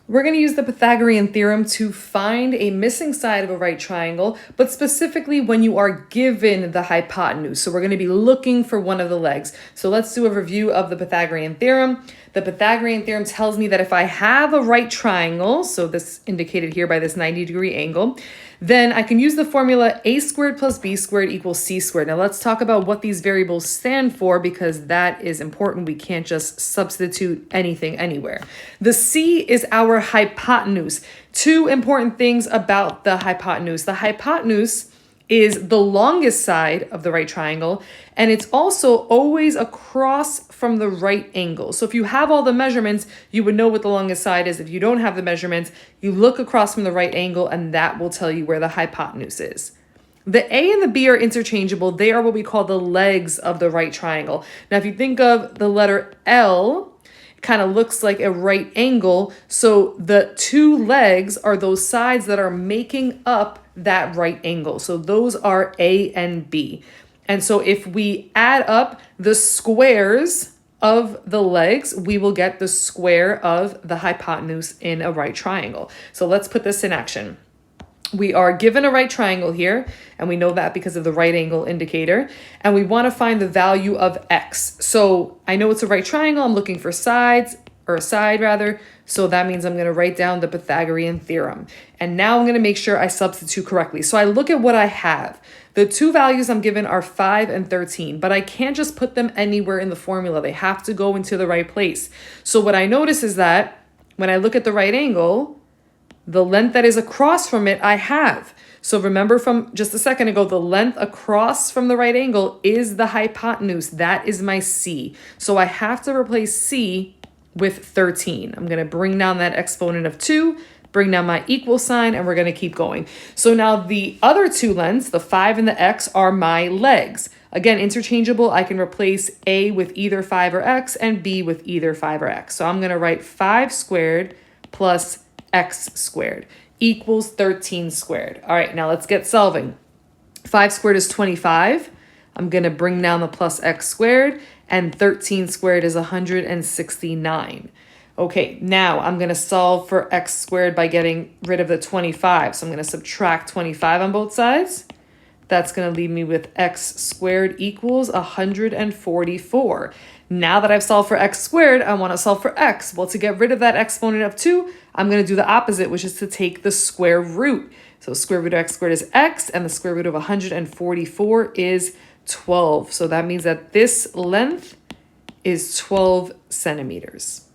We're going to use the Pythagorean theorem to find a missing side of a right triangle, but specifically when you are given the hypotenuse. So we're going to be looking for one of the legs. So let's do a review of the Pythagorean theorem. The Pythagorean theorem tells me that if I have a right triangle, so this indicated here by this 90-degree angle, then I can use the formula a squared plus b squared equals c squared. Now let's talk about what these variables stand for because that is important. We can't just substitute anything anywhere. The c is our hypotenuse. Two important things about the hypotenuse. The hypotenuse is the longest side of the right triangle, and it's also always across from the right angle. So if you have all the measurements, you would know what the longest side is. If you don't have the measurements, you look across from the right angle, and that will tell you where the hypotenuse is. The A and the B are interchangeable. They are what we call the legs of the right triangle. Now, if you think of the letter L, kind of looks like a right angle. So the two legs are those sides that are making up that right angle. So those are A and B. And so if we add up the squares of the legs, we will get the square of the hypotenuse in a right triangle. So let's put this in action. We are given a right triangle here, and we know that because of the right angle indicator, and we want to find the value of x. So I know it's a right triangle. I'm looking for sides, or a side rather, so that means I'm going to write down the Pythagorean theorem. And now I'm going to make sure I substitute correctly. So I look at what I have. The two values I'm given are 5 and 13, but I can't just put them anywhere in the formula. They have to go into the right place. So what I notice is that when I look at the right angle, the length that is across from it, I have. So remember from just a second ago, the length across from the right angle is the hypotenuse. That is my C. So I have to replace C with 13. I'm going to bring down that exponent of 2, bring down my equal sign, and we're going to keep going. So now the other two lengths, the 5 and the x, are my legs. Again, interchangeable. I can replace A with either 5 or x and B with either 5 or x. So I'm going to write 5 squared plus x squared equals 13 squared. All right, now let's get solving. 5 squared is 25. I'm going to bring down the plus x squared, and 13 squared is 169. Okay, now I'm going to solve for x squared by getting rid of the 25. So I'm going to subtract 25 on both sides. That's going to leave me with x squared equals 144. Now that I've solved for x squared, I want to solve for x. Well, to get rid of that exponent of 2, I'm going to do the opposite, which is to take the square root. So square root of x squared is x, and the square root of 144 is 12. So that means that this length is 12 centimeters.